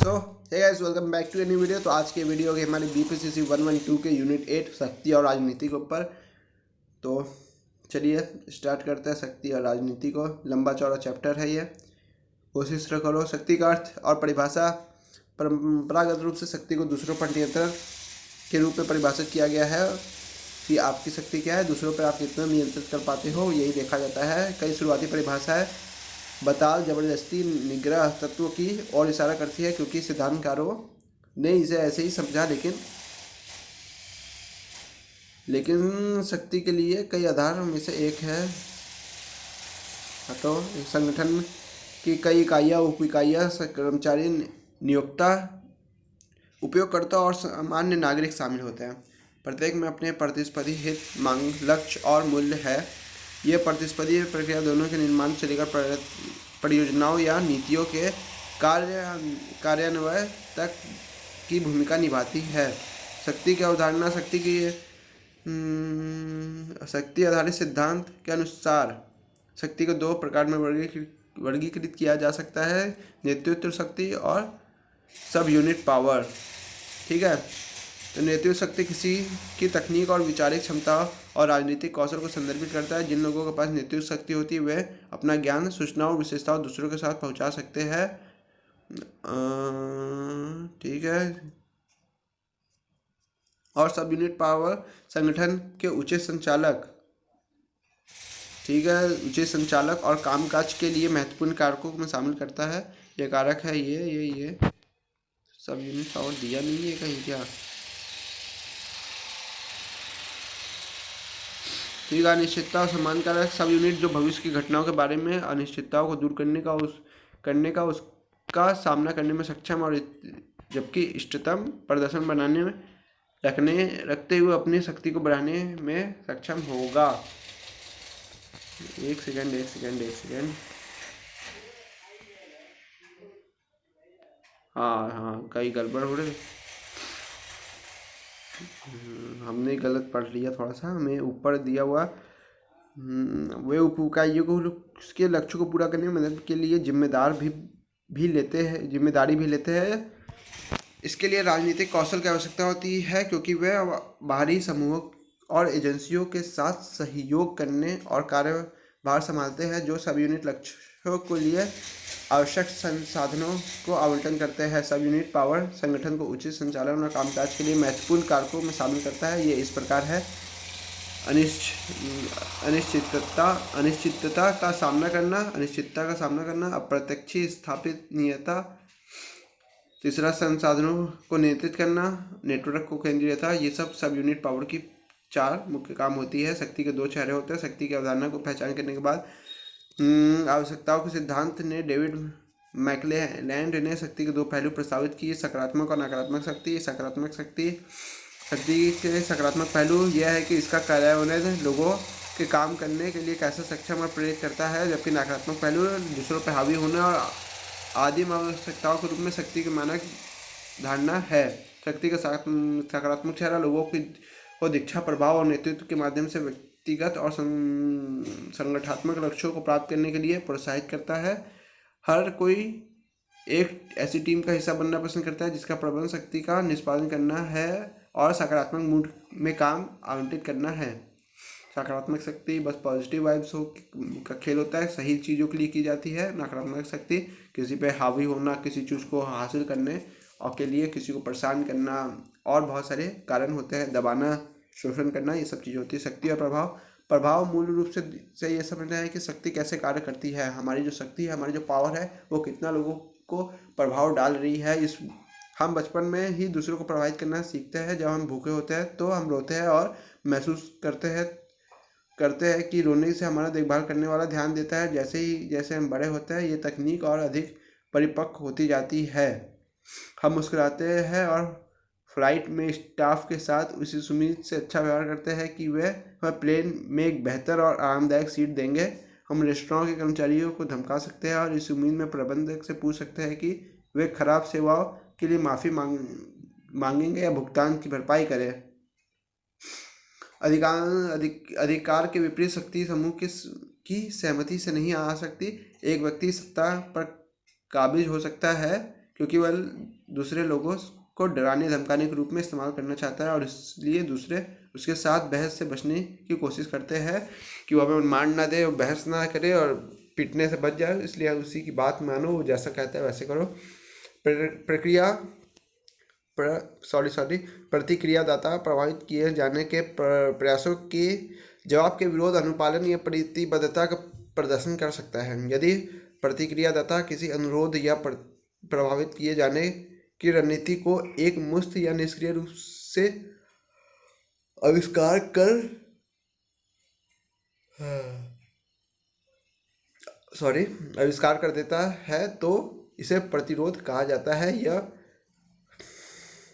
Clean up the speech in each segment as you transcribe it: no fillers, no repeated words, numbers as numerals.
तो hey guys, welcome back to a new video. तो आज के वीडियो के हमारे बीपीसीसी 112 के यूनिट 8 शक्ति और राजनीति के ऊपर। तो चलिए स्टार्ट करते हैं शक्ति और राजनीति को। लंबा चौड़ा चैप्टर है ये। कोशिश करो। शक्ति का अर्थ और परिभाषा। परंपरागत रूप से शक्ति को दूसरों पर नियंत्रण के रूप में परिभाषित किया गया है कि आपकी शक्ति क्या है, दूसरों पर आप कितना नियंत्रित कर पाते हो, यही देखा जाता है। कई शुरुआती परिभाषाएं बताल, जबरदस्ती, निग्रह तत्व की ओर इशारा करती है, क्योंकि सिद्धांतकारों ने इसे ऐसे ही समझा। लेकिन शक्ति के लिए कई आधार में से एक है। तो संगठन की कई इकाइयाँ, उप इकाइयाँ, कर्मचारी, नियोक्ता, उपयोगकर्ता और सामान्य नागरिक शामिल होते हैं। प्रत्येक में अपने प्रतिस्पर्धी हित, मांग, लक्ष्य और मूल्य है। ये प्रतिस्पर्धी प्रक्रिया दोनों के निर्माण से लेकर परियोजनाओं या नीतियों के कार्यान्वयन तक की भूमिका निभाती है। शक्ति की अवधारणा। शक्ति आधारित सिद्धांत के अनुसार शक्ति को दो प्रकार में वर्गीकृत किया जा सकता है: नेतृत्व शक्ति और सब यूनिट पावर। ठीक है। तो नेतृत्व शक्ति किसी की तकनीक और वैचारिक क्षमता और राजनीतिक कौशल को संदर्भित करता है। जिन लोगों के पास नेतृत्व शक्ति होती है वे अपना ज्ञान, सूचनाओं और विशेषताओं दूसरों के साथ पहुंचा सकते हैं। ठीक है। और सब यूनिट पावर संगठन के उचित संचालक। ठीक है। उचित संचालक और कामकाज के लिए महत्वपूर्ण कारकों में शामिल करता है। ये कारक है ये सब यूनिट पावर दिया नहीं है कहीं क्या। ठीक है। अनिश्चितता और सम्मान कारक। सब यूनिट जो भविष्य की घटनाओं के बारे में अनिश्चितताओं को दूर करने का उसका सामना करने में सक्षम और जबकि इष्टतम प्रदर्शन बनाने में रखते हुए अपनी शक्ति को बढ़ाने में सक्षम होगा। एक सेकेंड। हाँ, कई गड़बड़ हो रही। हमने गलत पढ़ लिया थोड़ा सा। हमें ऊपर दिया हुआ वे उप इकाइयों को उसके लक्ष्य को पूरा करने में मदद के लिए जिम्मेदारी भी लेते हैं। इसके लिए राजनीतिक कौशल की आवश्यकता होती है, क्योंकि वे बाहरी समूहों और एजेंसियों के साथ सहयोग करने और कार्यभार संभालते हैं, जो सब यूनिट लक्ष्यों के लिए आवश्यक संसाधनों को आवंटन करते हैं। सब यूनिट पावर संगठन को उचित संचालन और कामकाज के लिए महत्वपूर्ण कारकों में शामिल करता है। ये इस प्रकार है: अनिश्चितता का सामना करना, अप्रत्यक्ष स्थापनीयता। तीसरा, संसाधनों को नियंत्रित करना, नेटवर्क को केंद्रीयता। ये सब यूनिट पावर की 4 मुख्य काम होती है। शक्ति के 2 चेहरे होते हैं। शक्ति की अवधारणा को पहचान करने के बाद आवश्यकताओं के सिद्धांत ने डेविड मैकलेलैंड ने शक्ति के 2 पहलू प्रस्तावित किए: सकारात्मक और नकारात्मक शक्ति। शक्ति के सकारात्मक पहलू यह है कि इसका कार्यान्वयन लोगों के काम करने के लिए कैसे सक्षम और प्रेरित करता है, जबकि नकारात्मक पहलू दूसरों पर हावी होने और आदिम आवश्यकताओं के रूप में शक्ति की मानक धारणा है। शक्ति का सकारात्मक चेहरा लोगों को दीक्षा, प्रभाव और नेतृत्व के माध्यम से व्यक्तिगत और संगठनात्मक लक्ष्यों को प्राप्त करने के लिए प्रोत्साहित करता है। हर कोई एक ऐसी टीम का हिस्सा बनना पसंद करता है जिसका प्रबंधन शक्ति का निष्पादन करना है और सकारात्मक मूड में काम आवंटित करना है। सकारात्मक शक्ति बस पॉजिटिव वाइब्स का खेल होता है, सही चीज़ों के लिए की जाती है। नकारात्मक शक्ति किसी पे हावी होना, किसी चीज़ को हासिल करने और के लिए किसी को परेशान करना और बहुत सारे कारण होते हैं, दबाना, शोषण करना, ये सब चीज़ें होती है। शक्ति और प्रभाव मूल रूप से ये समझना है कि शक्ति कैसे कार्य करती है। हमारी जो शक्ति है, हमारी जो पावर है, वो कितना लोगों को प्रभाव डाल रही है। हम बचपन में ही दूसरों को प्रभावित करना सीखते हैं। जब हम भूखे होते हैं तो हम रोते हैं और महसूस करते हैं कि रोने से हमारा देखभाल करने वाला ध्यान देता है। जैसे हम बड़े होते हैं, ये तकनीक और अधिक परिपक्व होती जाती है। हम मुस्कुराते हैं और फ्लाइट में स्टाफ के साथ उस उम्मीद से अच्छा व्यवहार करते हैं कि वह प्लेन में एक बेहतर और आरामदायक सीट देंगे। हम रेस्टोरेंट के कर्मचारियों को धमका सकते हैं और इस उम्मीद में प्रबंधक से पूछ सकते हैं कि वे खराब सेवाओं के लिए माफ़ी मांगेंगे या भुगतान की भरपाई करें। अधिकार के विपरीत शक्ति समूह की सहमति से नहीं आ सकती। एक व्यक्ति सत्ता पर काबिज हो सकता है क्योंकि वह दूसरे लोगों को डराने धमकाने के रूप में इस्तेमाल करना चाहता है और इसलिए दूसरे उसके साथ बहस से बचने की कोशिश करते हैं कि वो हमें मार ना दे और बहस ना करे और पिटने से बच जाए, इसलिए उसी की बात मानो, वो जैसा कहता है वैसे करो। प्रक्रिया प्रतिक्रियादाता प्रभावित किए जाने के प्रयासों के जवाब के विरोध, अनुपालन या प्रतिबद्धता का प्रदर्शन कर सकता है। यदि प्रतिक्रियादाता किसी अनुरोध या प्रभावित किए जाने की रणनीति को एक मुक्त या निष्क्रिय रूप से आविष्कार कर आविष्कार कर देता है तो इसे प्रतिरोध कहा जाता है। यह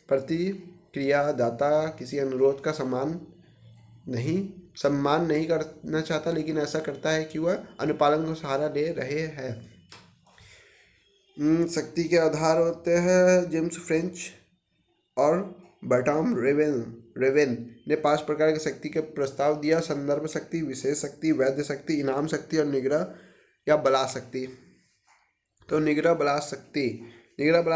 प्रतिक्रियादाता किसी अनुरोध का सम्मान नहीं करना चाहता, लेकिन ऐसा करता है कि वह अनुपालन को सहारा ले रहे हैं। शक्ति के आधार होते हैं। जेम्स फ्रेंच और बर्ट्राम रेवेन ने 5 प्रकार की शक्ति के प्रस्ताव दिया: संदर्भ शक्ति, विशेष शक्ति, वैध शक्ति, इनाम शक्ति और निग्रह या बला शक्ति। तो निग्रह बला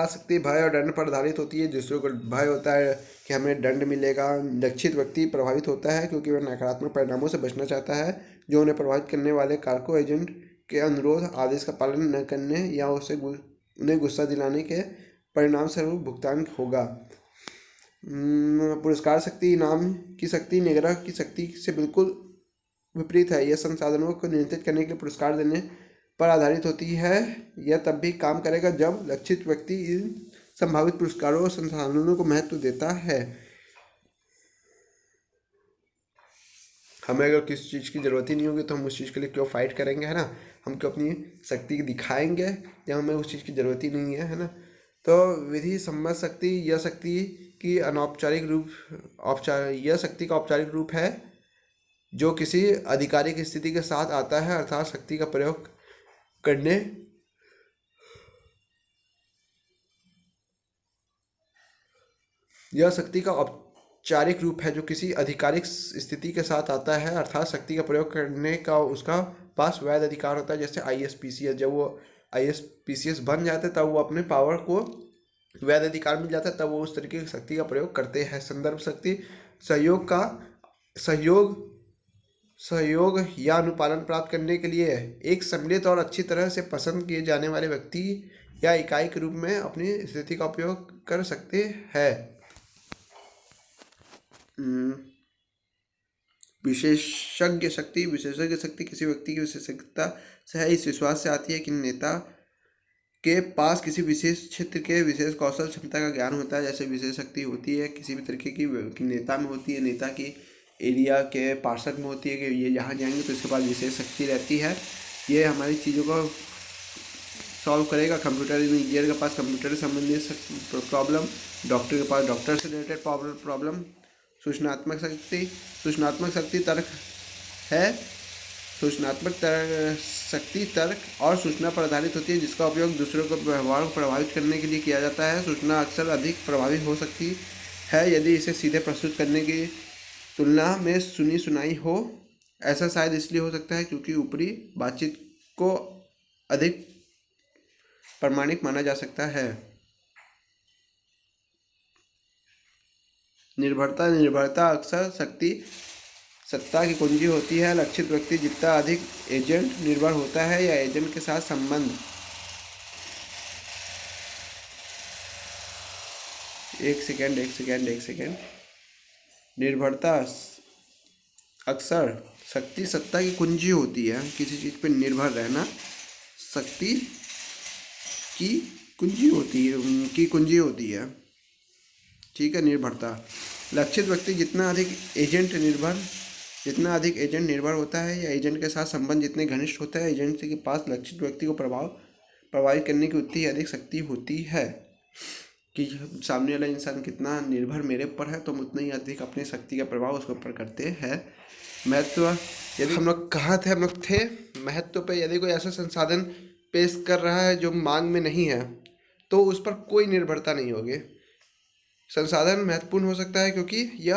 शक्ति भय और दंड पर आधारित होती है। दूसरों को भय होता है कि हमें दंड मिलेगा। लक्षित व्यक्ति प्रभावित होता है क्योंकि वह नकारात्मक परिणामों से बचना चाहता है जो उन्हें प्रभावित करने वाले कारकों, एजेंट के अनुरोध आदेश का पालन न करने या उन्हें गुस्सा दिलाने के परिणाम स्वरूप भुगतान होगा। पुरस्कार शक्ति इनाम की शक्ति निग्रह की शक्ति से बिल्कुल विपरीत है। यह संसाधनों को नियंत्रित करने के लिए पुरस्कार देने पर आधारित होती है। यह तब भी काम करेगा जब लक्षित व्यक्ति इन संभावित पुरस्कारों और संसाधनों को महत्व देता है। हमें अगर किसी चीज़ की ज़रूरत ही नहीं होगी तो हम उस चीज़ के लिए क्यों फाइट करेंगे, है ना। हम क्यों अपनी शक्ति दिखाएंगे जब हमें उस चीज़ की ज़रूरत ही नहीं है ना। तो विधि सम्मत शक्ति, यह शक्ति की अनौपचारिक रूप यह शक्ति का औपचारिक रूप है जो किसी आधिकारिक स्थिति के साथ आता है, अर्थात शक्ति का प्रयोग करने यह शक्ति का औपचारिक रूप है जो किसी आधिकारिक स्थिति के साथ आता है, अर्थात शक्ति का प्रयोग करने का उसका पास वैध अधिकार होता है। जैसे ISPCS, जब वो ISPCS बन जाते हैं तब वो अपने पावर को वैध अधिकार मिल जाता है, तब वो उस तरीके की शक्ति का प्रयोग करते हैं। संदर्भ शक्ति सहयोग या अनुपालन प्राप्त करने के लिए एक सम्मिलित और अच्छी तरह से पसंद किए जाने वाले व्यक्ति या इकाई के रूप में अपनी स्थिति का उपयोग कर सकते हैं। विशेषज्ञ शक्ति किसी व्यक्ति की विशेषज्ञता से है। इस विश्वास से आती है कि नेता के पास किसी विशेष क्षेत्र के विशेष कौशल क्षमता का ज्ञान होता है। जैसे विशेष शक्ति होती है किसी भी तरीके की नेता में होती है, नेता की एरिया के पार्षद में होती है कि ये यहाँ जाएंगे तो इसके पास विशेष शक्ति रहती है। ये हमारी चीज़ों को सॉल्व करेगा। कंप्यूटर इंजीनियर के पास कंप्यूटर से संबंधित प्रॉब्लम, डॉक्टर के पास डॉक्टर से रिलेटेड प्रॉब्लम। सूचनात्मक शक्ति तर्क है। शक्ति तर्क और सूचना पर आधारित होती है जिसका उपयोग दूसरों को व्यवहार को प्रभावित करने के लिए किया जाता है। सूचना अक्सर अधिक प्रभावी हो सकती है यदि इसे सीधे प्रस्तुत करने की तुलना में सुनी सुनाई हो। ऐसा शायद इसलिए हो सकता है क्योंकि ऊपरी बातचीत को अधिक प्रामाणिक माना जा सकता है। निर्भरता अक्सर सत्ता की कुंजी होती है। लक्षित व्यक्ति जितना अधिक एजेंट निर्भर होता है या एजेंट के साथ संबंध एक सेकेंड। निर्भरता अक्सर सत्ता की कुंजी होती है। किसी चीज़ पे निर्भर रहना शक्ति की कुंजी होती है। ठीक है। निर्भरता लक्षित व्यक्ति जितना अधिक एजेंट निर्भर होता है या एजेंट के साथ संबंध जितने घनिष्ठ होता है, एजेंट के पास लक्षित व्यक्ति को प्रभावित करने की उतनी अधिक शक्ति होती है कि सामने वाला इंसान कितना निर्भर मेरे ऊपर है तो हम उतना ही अधिक अपनी शक्ति का प्रभाव उसके ऊपर करते हैं। महत्व, यदि हम लोग थे महत्व पे, यदि कोई ऐसा संसाधन पेश कर रहा है जो मांग में नहीं है तो उस पर कोई निर्भरता नहीं होगी। संसाधन महत्वपूर्ण हो सकता है क्योंकि यह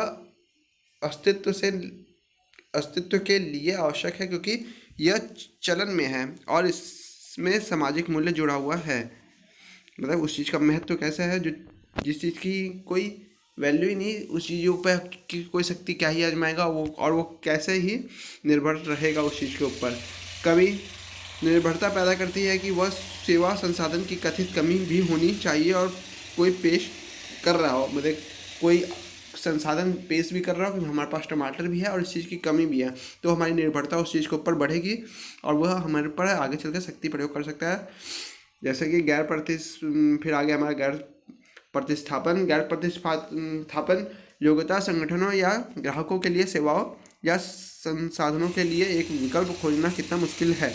अस्तित्व के लिए आवश्यक है, क्योंकि यह चलन में है और इसमें सामाजिक मूल्य जुड़ा हुआ है। मतलब उस चीज़ का महत्व कैसा है, जो जिस चीज़ की कोई वैल्यू ही नहीं, उस चीज़ों पर की कोई शक्ति क्या ही आजमाएगा वो, और वो कैसे ही निर्भर रहेगा उस चीज़ के ऊपर। कभी निर्भरता पैदा करती है कि वह सेवा संसाधन की कथित कमी भी होनी चाहिए, और कोई पेश कर रहा हो, मतलब कोई संसाधन पेश भी कर रहा हो कि हमारे पास टमाटर भी है और इस चीज़ की कमी भी है, तो हमारी निर्भरता उस चीज़ के ऊपर बढ़ेगी और वह हमारे पर आगे चलकर शक्ति प्रयोग कर सकता है। जैसे कि फिर आगे हमारा गैर प्रतिस्थापन योग्यता संगठनों या ग्राहकों के लिए सेवाओं या संसाधनों के लिए एक विकल्प खोजना कितना मुश्किल है।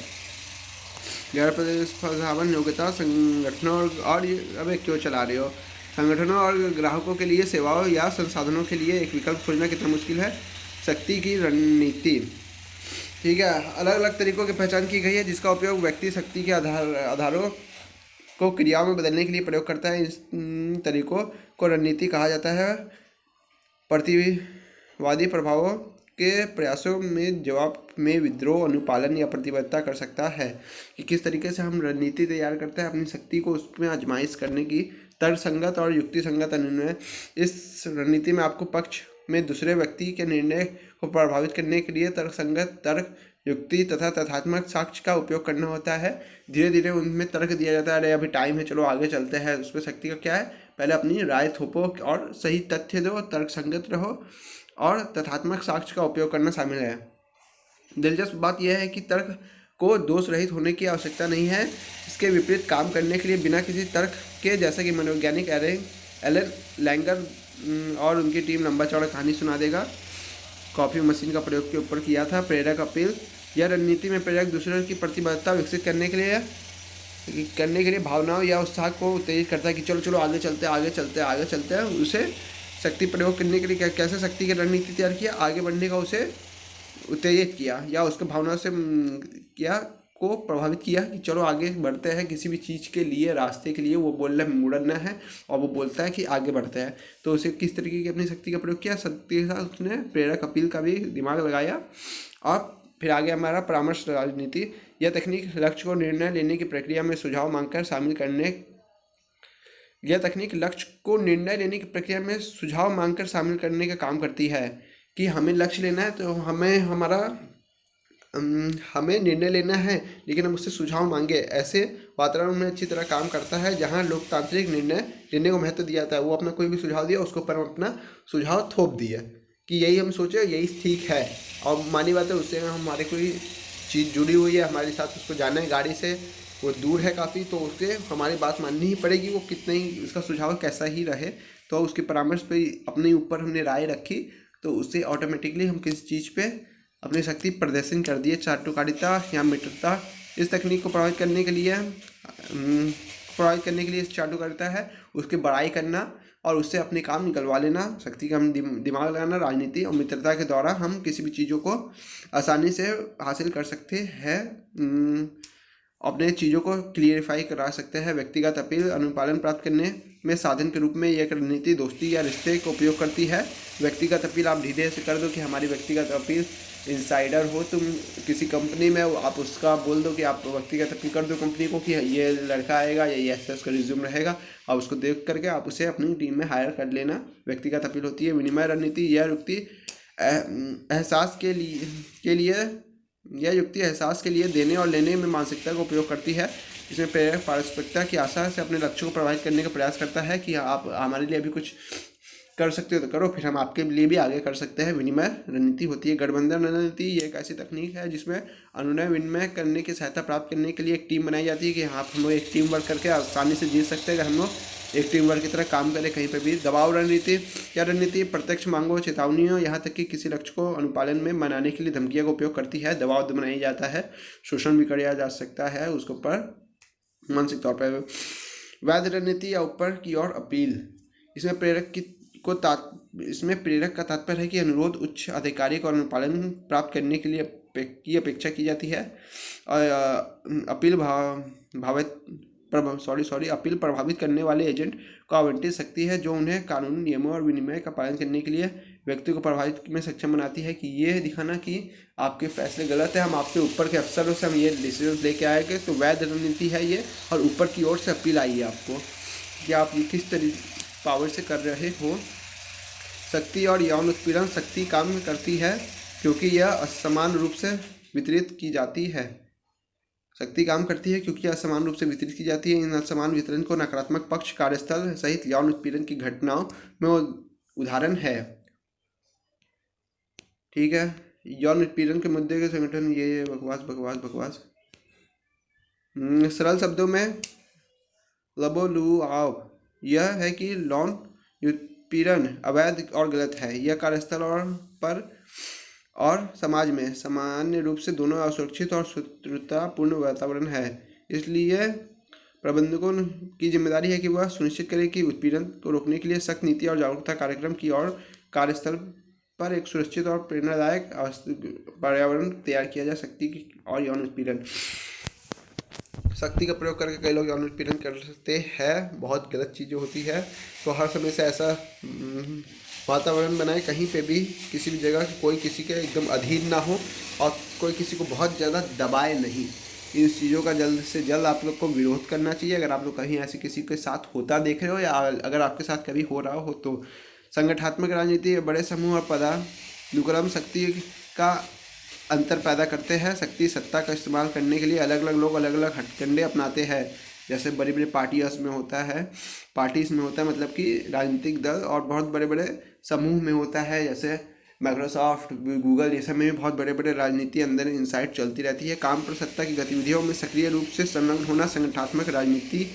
गैर प्रतिस्थापन योग्यता संगठनों और अबे क्यों चला रहे हो, संगठनों और ग्राहकों के लिए सेवाओं या संसाधनों के लिए एक विकल्प खोजना कितना मुश्किल है। शक्ति की रणनीति, ठीक है, अलग अलग तरीकों की पहचान की गई है जिसका उपयोग व्यक्ति शक्ति के आधारों को क्रियाओं में बदलने के लिए प्रयोग करता है। इस तरीकों को रणनीति कहा जाता है। प्रतिवादी प्रभावों के प्रयासों में जवाब में विद्रोह, अनुपालन या प्रतिबद्धता कर सकता है, कि किस तरीके से हम रणनीति तैयार करते हैं अपनी शक्ति को उसमें आजमाइश करने की। तर्कसंगत और युक्तिसंगत अनुनय, इस रणनीति में आपको पक्ष में दूसरे व्यक्ति के निर्णय को प्रभावित करने के लिए तर्कसंगत तर्क, युक्ति तथा तथ्यात्मक साक्ष्य का उपयोग करना होता है। धीरे धीरे उनमें तर्क दिया जाता है, अरे अभी टाइम है, चलो आगे चलते हैं। उसमें शक्ति का क्या है, पहले अपनी राय थोपो और सही तथ्य दो, तर्कसंगत रहो और तथ्यात्मक साक्ष्य का उपयोग करना शामिल है। दिलचस्प बात यह है कि तर्क को दोष रहित होने की आवश्यकता नहीं है। इसके विपरीत काम करने के लिए बिना किसी तर्क के, जैसा कि मनोवैज्ञानिक एलन लैंगर और उनकी टीम लंबा चौड़ा कहानी सुना देगा, कॉफी मशीन का प्रयोग के ऊपर किया था। प्रेरक अपील, यह रणनीति में प्रेरक दूसरों की प्रतिबद्धता विकसित करने के लिए भावनाओं या उत्साह को उत्तेजित करता है कि चलो चलो आगे चलते हैं। उसे शक्ति प्रयोग करने के लिए कैसे शक्ति की रणनीति तैयार किया, आगे बढ़ने का उसे उत्तेजित किया या उसके भावनाओं से को प्रभावित किया कि चलो आगे बढ़ते हैं। किसी भी चीज़ के लिए, रास्ते के लिए वो बोल रहा है मुड़ना है और वो बोलता है कि आगे बढ़ते हैं, तो उसे किस तरीके की अपनी शक्ति का प्रयोग किया, शक्ति के साथ उसने प्रेरक अपील का भी दिमाग लगाया। और फिर आगे हमारा परामर्श राजनीति, यह तकनीक लक्ष्य को निर्णय लेने की प्रक्रिया में सुझाव मांगकर शामिल करने का काम करती है। कि हमें लक्ष्य लेना है तो हमें निर्णय लेना है, लेकिन हम उससे सुझाव मांगे। ऐसे वातावरण में अच्छी तरह काम करता है जहां लोकतांत्रिक निर्णय लेने को महत्व दिया जाता है। वो अपना कोई भी सुझाव दिया, उसके ऊपर हम अपना सुझाव थोप दिया कि यही हम सोचे, यही ठीक है। और मानी बात है, उससे हमारे कोई चीज़ जुड़ी हुई है हमारे साथ, उसको जाना है गाड़ी से, वो दूर है काफ़ी, तो उसके हमारी बात माननी ही पड़ेगी, वो कितना ही उसका सुझाव कैसा ही रहे। तो उसके परामर्श पे अपने ऊपर हमने राय रखी, तो उससे ऑटोमेटिकली हम किसी चीज़ पे अपनी शक्ति प्रदर्शन कर दिए। चाटुकारिता या मित्रता, इस तकनीक को प्रभावित करने के लिए चाटुकारिता है उसकी बड़ाई करना और उससे अपने काम निकलवा लेना। शक्ति का हम दिमाग लगाना, राजनीति और मित्रता के द्वारा हम किसी भी चीज़ों को आसानी से हासिल कर सकते हैं, अपने चीज़ों को क्लियरिफाई करा सकते हैं। व्यक्तिगत अपील, अनुपालन प्राप्त करने में साधन के रूप में यह रणनीति दोस्ती या रिश्ते का उपयोग करती है। व्यक्तिगत अपील आप धीरे से कर दो कि हमारी व्यक्तिगत अपील, इंसाइडर हो तुम किसी कंपनी में, आप उसका बोल दो कि आप व्यक्तिगत अपील कर दो कंपनी को कि ये लड़का आएगा, ये ऐसा उसका रिज्यूम रहेगा, आप उसको देख करके आप उसे अपनी टीम में हायर कर लेना। व्यक्तिगत अपील होती है। विनिमय रणनीति, यह युक्ति एहसास के लिए देने और लेने में मानसिकता का उपयोग करती है। इसमें प्रेरक पारस्परिकता की आशा से अपने लक्ष्यों को प्रभावित करने का प्रयास करता है कि आप हमारे लिए अभी कुछ कर सकते हो तो करो, फिर हम आपके लिए भी आगे कर सकते हैं। विनिमय रणनीति होती है। गठबंधन रणनीति, ये एक ऐसी तकनीक है जिसमें अनुनय विनिमय करने की सहायता प्राप्त करने के लिए एक टीम बनाई जाती है कि हाँ हम लोग एक टीम वर्क करके आसानी से जीत सकते हैं अगर हम लोग एक टीम वर्क की तरह काम करें कहीं पर भी। दबाव रणनीति, क्या रणनीति प्रत्यक्ष मांगों, चेतावनियों, यहाँ तक कि किसी लक्ष्य को अनुपालन में मनाने के लिए धमकियों का उपयोग करती है। दबाव बनाया जाता है, शोषण भी किया जा सकता है उसके ऊपर मानसिक तौर पर। वैध रणनीति या ऊपर की ओर अपील, इसमें प्रेरक का तात्पर्य है कि अनुरोध उच्च अधिकारी को अनुपालन प्राप्त करने के लिए की अपेक्षा की जाती है। अपील प्रभावित करने वाले एजेंट को आवंटित शक्ति है जो उन्हें कानून, नियमों और विनिमय का पालन करने के लिए व्यक्ति को प्रभावित में सक्षम बनाती है कि ये दिखाना कि आपके फैसले गलत है, हम आपके ऊपर के अफसरों से हम ये डिसीजन लेके आएंगे। तो वैध रणनीति है ये, और ऊपर की ओर से अपील आई है आपको। कि आप ये किस पावर से कर रहे हो। शक्ति और यौन उत्पीड़न। शक्ति काम करती है क्योंकि यह असमान रूप से वितरित की जाती है। शक्ति काम करती है क्योंकि असमान रूप से वितरित की जाती है। इन असमान वितरण को नकारात्मक पक्ष कार्यस्थल सहित यौन उत्पीड़न की घटनाओं में उदाहरण है। ठीक है, यौन उत्पीड़न के मुद्दे के संगठन ये बकवास बकवास बकवास। सरल शब्दों में लबोलुआव यह है कि यौन उत्पीड़न अवैध और गलत है। यह कार्यस्थल और समाज में सामान्य रूप से दोनों असुरक्षित और शत्रुतापूर्ण वातावरण है। इसलिए प्रबंधकों की जिम्मेदारी है कि वह सुनिश्चित करें कि उत्पीड़न को रोकने के लिए सख्त नीति और जागरूकता कार्यक्रम की और कार्यस्थल पर एक सुरक्षित और प्रेरणादायक पर्यावरण तैयार किया जा सकती और यौन उत्पीड़न। शक्ति का प्रयोग करके कई लोग यौन उत्पीड़न करते हैं, बहुत गलत चीज़ें होती है। तो हर समय से ऐसा वातावरण बनाए कहीं पे भी किसी भी जगह कोई किसी के एकदम अधीन ना हो और कोई किसी को बहुत ज़्यादा दबाए नहीं। इन चीज़ों का जल्द से जल्द आप लोग को विरोध करना चाहिए। अगर आप लोग कहीं ऐसे किसी के साथ होता देख रहे हो या अगर आपके साथ कभी हो रहा हो तो संगठनात्मक राजनीति बड़े समूह और पदानुक्रम शक्ति का अंतर पैदा करते हैं। शक्ति सत्ता का इस्तेमाल करने के लिए अलग अलग लोग अलग अलग हथकंडे अपनाते हैं। जैसे बड़ी बड़ी पार्टीज में होता है मतलब कि राजनीतिक दल, और बहुत बड़े बड़े समूह में होता है जैसे माइक्रोसॉफ्ट, गूगल, ये सब में भी बहुत बड़े बड़े राजनीति अंदर इनसाइट चलती रहती है। काम पर सत्ता की गतिविधियों में सक्रिय रूप से संलग्न होना संगठनात्मक राजनीति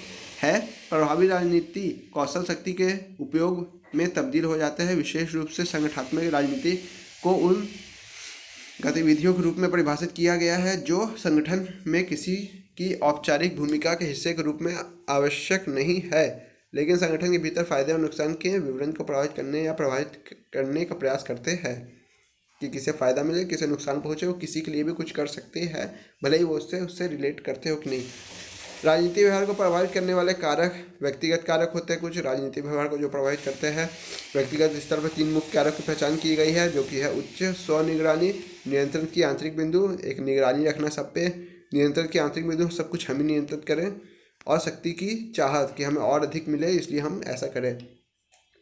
है। प्रभावी राजनीति कौशल शक्ति के उपयोग में तब्दील हो जाता है। विशेष रूप से संगठनात्मक राजनीति को उन गतिविधियों के रूप में परिभाषित किया गया है जो संगठन में किसी की औपचारिक भूमिका के हिस्से के रूप में आवश्यक नहीं है, लेकिन संगठन के भीतर फायदे और नुकसान के विवरण को प्रभावित करने या प्रभावित करने का प्रयास करते हैं। कि किसे फ़ायदा मिले, किसे नुकसान पहुँचे, वो किसी के लिए भी कुछ कर सकते हैं, भले ही वो उससे रिलेट करते हो कि नहीं। राजनीतिक व्यवहार को प्रभावित करने वाले कारक व्यक्तिगत कारक होते हैं। कुछ राजनीतिक व्यवहार को जो प्रभावित करते हैं व्यक्तिगत स्तर पर 3 मुख्य कारक की पहचान की गई है, जो कि है उच्च स्वनिगरानी, नियंत्रण की आंतरिक बिंदु, एक निगरानी रखना सब पे, नियंत्रण की आंतरिक बिंदु सब कुछ हम ही नियंत्रित करें, और शक्ति की चाहत कि हमें और अधिक मिले इसलिए हम ऐसा करें।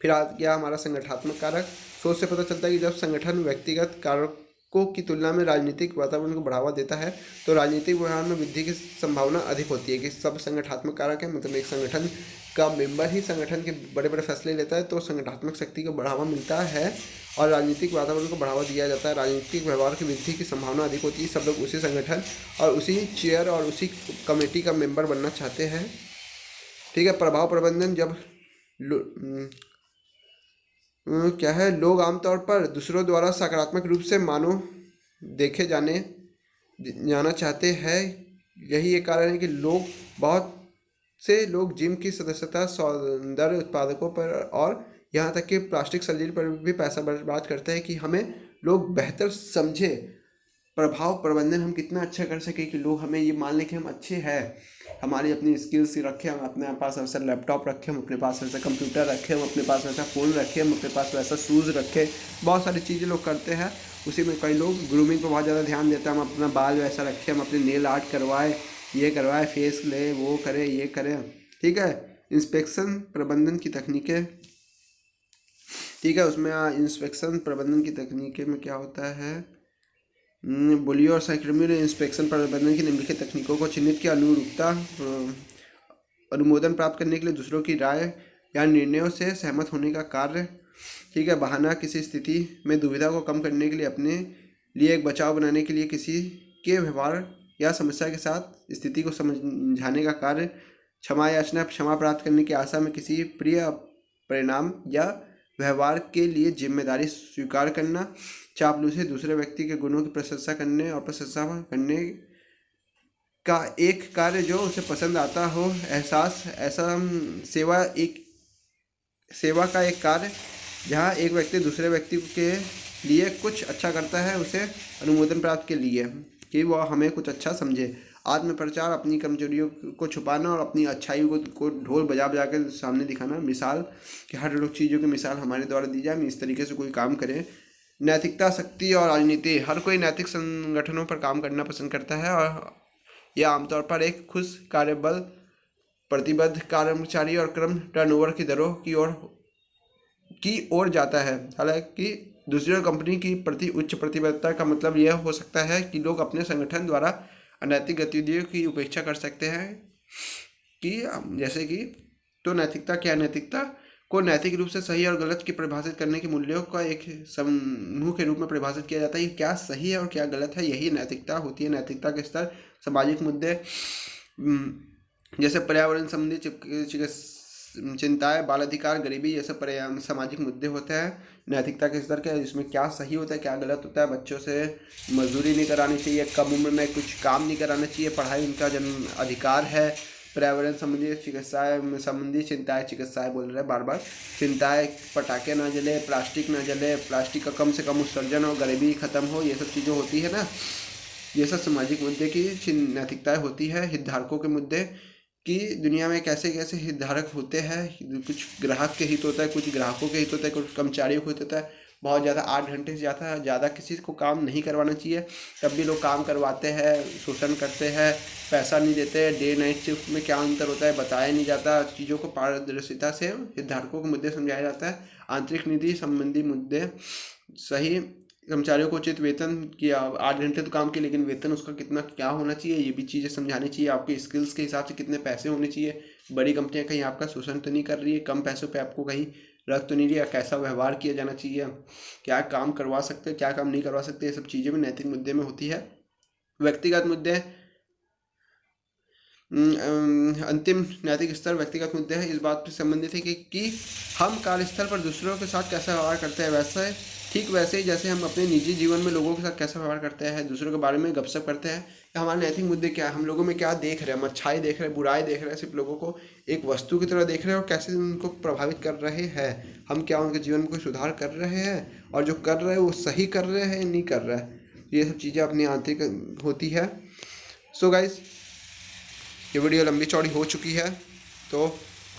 फिर आ गया हमारा संगठनात्मक कारक। सोच से पता चलता है कि जब संगठन व्यक्तिगत कारकों की तुलना में राजनीतिक वातावरण को बढ़ावा देता है तो राजनीतिक व्यवहार में वृद्धि की संभावना अधिक होती है। कि सब संगठनात्मक कारक है, मतलब एक संगठन का मेंबर ही संगठन के बड़े बड़े फैसले लेता है तो संगठनात्मक शक्ति को बढ़ावा मिलता है और राजनीतिक वातावरण को बढ़ावा दिया जाता है। राजनीतिक व्यवहार की वृद्धि की संभावना अधिक होती है। सब लोग उसी संगठन और उसी चेयर और उसी कमेटी का मेंबर बनना चाहते हैं। ठीक है। प्रभाव प्रबंधन। जब क्या है, लोग आमतौर पर दूसरों द्वारा सकारात्मक रूप से मानो देखे जाना चाहते हैं। यही एक कारण है कि बहुत से लोग जिम की सदस्यता, सौंदर्य उत्पादकों पर और यहाँ तक कि प्लास्टिक सर्जरी पर भी पैसा बर्बाद करते हैं कि हमें लोग बेहतर समझे। प्रभाव प्रबंधन हम कितना अच्छा कर सके कि लोग हमें ये मान लें कि हम अच्छे हैं, हमारी अपनी स्किल्स रखें, हम अपने पास वैसा लैपटॉप रखें, हम अपने पास वैसा कंप्यूटर रखें, हम अपने पास वैसा फ़ोन रखें, हम अपने पास वैसा शूज़ रखें। बहुत सारी चीज़ें लोग करते हैं। उसी में कई लोग ग्रूमिंग पर बहुत ज़्यादा ध्यान देते हैं। हम अपना बाल वैसा रखें, हम अपने नेल आर्ट करवाएं, ये करवाएं, फेस ले, वो करें, ये करें। ठीक है। इंस्पेक्शन प्रबंधन की तकनीकें। ठीक है, उसमें इंस्पेक्शन प्रबंधन की तकनीकें में क्या होता है, बोलियो और सहकर्मियों ने इंस्पेक्शन प्रबंधन की निम्नलिखित तकनीकों को चिन्हित किया। अनुरूपता अनुमोदन प्राप्त करने के लिए दूसरों की राय या निर्णयों से सहमत होने का कार्य। ठीक है। बहाना, किसी स्थिति में दुविधा को कम करने के लिए अपने लिए एक बचाव बनाने के लिए किसी के व्यवहार या समस्या के साथ स्थिति को समझाने का कार्य। क्षमा याचना, क्षमा प्राप्त करने की आशा में किसी प्रिय परिणाम या व्यवहार के लिए जिम्मेदारी स्वीकार करना। चापलूसी, दूसरे व्यक्ति के गुणों की प्रशंसा करने और प्रशंसा करने का एक कार्य जो उसे पसंद आता हो। एहसास, ऐसा सेवा का एक कार्य जहाँ एक व्यक्ति दूसरे व्यक्ति के लिए कुछ अच्छा करता है उसे अनुमोदन प्राप्त के लिए कि वह हमें कुछ अच्छा समझे। आत्मप्रचार, अपनी कमजोरियों को छुपाना और अपनी अच्छाइयों को ढोल बजा बजा के सामने दिखाना। मिसाल कि हर लोग चीज़ों की मिसाल हमारे द्वारा दी जाए, हम इस तरीके से कोई काम करें। नैतिकता, शक्ति और राजनीति। हर कोई नैतिक संगठनों पर काम करना पसंद करता है और यह आमतौर पर एक खुश कार्यबल प्रतिबद्ध कर्मचारी और क्रम टर्नओवर की दरों की ओर जाता है। हालांकि दूसरी कंपनी की प्रति उच्च प्रतिबद्धता का मतलब यह हो सकता है कि लोग अपने संगठन द्वारा अनैतिक गतिविधियों की उपेक्षा कर सकते हैं कि जैसे कि तो नैतिकता क्या, नैतिकता को नैतिक रूप से सही और गलत की परिभाषित करने के मूल्यों का एक समूह के रूप में परिभाषित किया जाता है कि क्या सही है और क्या गलत है, यही नैतिकता होती है। नैतिकता के स्तर सामाजिक मुद्दे जैसे पर्यावरण संबंधी चिंताएं, बाल अधिकार, गरीबी, ये सब सामाजिक मुद्दे होते हैं नैतिकता के स्तर के, जिसमें क्या सही होता है क्या गलत होता है। बच्चों से मजदूरी नहीं करानी चाहिए, कम उम्र में कुछ काम नहीं कराना चाहिए, पढ़ाई उनका जन्म अधिकार है। पर्यावरण संबंधी चिकित्साएं बोल रहे हैं बार बार, चिंताएं, पटाखे ना जले, प्लास्टिक ना जले, प्लास्टिक का कम से कम उत्सर्जन हो, गरीबी खत्म हो, ये सब चीज़ें होती है ना। ये सब सामाजिक मुद्दे की नैतिकताएं होती है। हितधारकों के मुद्दे कि दुनिया में कैसे कैसे हितधारक होते हैं, कुछ ग्राहक के हित होता है, कुछ ग्राहकों के हित होता है, कुछ कर्मचारियों को हित होता है। बहुत ज़्यादा 8 घंटे से ज़्यादा किसी को काम नहीं करवाना चाहिए, तब भी लोग काम करवाते हैं, शोषण करते हैं, पैसा नहीं देते। डे नाइट शिफ्ट में क्या अंतर होता है बताया नहीं जाता। चीज़ों को पारदर्शिता से हितधारकों के मुद्दे समझाया जाता है। आंतरिक निधि संबंधी मुद्दे, सही कर्मचारियों को उचित वेतन किया, 8 घंटे तो काम किए लेकिन वेतन उसका कितना क्या होना चाहिए, ये भी चीज़ें समझानी चाहिए। आपके स्किल्स के हिसाब से कितने पैसे होने चाहिए, बड़ी कंपनियां कहीं आपका शोषण तो नहीं कर रही है, कम पैसों पे आपको कहीं रख तो नहीं रही है, कैसा व्यवहार किया जाना चाहिए, क्या काम करवा सकते क्या काम नहीं करवा सकते, ये सब चीज़ें भी नैतिक मुद्दे में होती है। व्यक्तिगत मुद्दे, अंतिम नैतिक स्तर व्यक्तिगत मुद्दे हैं, इस बात से संबंधित है कि हम कार्यस्थल पर दूसरों के साथ कैसा व्यवहार करते हैं, ठीक वैसे ही जैसे हम अपने निजी जीवन में लोगों के साथ कैसा व्यवहार करते हैं, दूसरों के बारे में गपशप करते हैं। या हमारे नैतिक मुद्दे क्या है, हम लोगों में क्या देख रहे हैं, हम अच्छाई देख रहे हैं, बुराई देख रहे हैं, सिर्फ लोगों को एक वस्तु की तरह देख रहे हैं और कैसे उनको प्रभावित कर रहे हैं, हम क्या उनके जीवन में कोई सुधार कर रहे हैं, और जो कर रहे हैं वो सही कर रहे हैं या नहीं कर रहे हैं, ये सब चीज़ें अपनी आंतरिक होती है। सो गाइज, ये वीडियो लंबी चौड़ी हो चुकी है, तो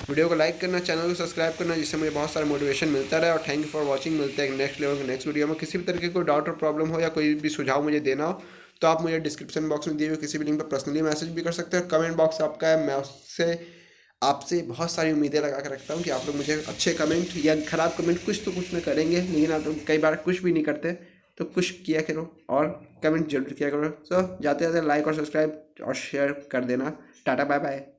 वीडियो को लाइक करना, चैनल को सब्सक्राइब करना, जिससे मुझे बहुत सारा मोटिवेशन मिलता रहे। और थैंक यू फॉर वाचिंग। मिलते हैं नेक्स्ट लेवल के नेक्स्ट वीडियो में। किसी भी तरीके कोई डाउट और प्रॉब्लम हो या कोई भी सुझाव मुझे देना हो तो आप मुझे डिस्क्रिप्शन बॉक्स में दिए हुए किसी भी लिंक पर पर्सनली मैसेज भी कर सकते हो। कमेंट बॉक्स आपका है, मैं उससे आपसे बहुत सारी उम्मीदें लगा कर रखता हूँ कि आप लोग मुझे अच्छे कमेंट या ख़राब कमेंट कुछ तो कुछ में करेंगे, लेकिन आप लोग कई बार कुछ भी नहीं करते, तो कुछ किया करो और कमेंट जरूर किया करो। सो जाते जाते लाइक और सब्सक्राइब और शेयर कर देना। Tata bye bye.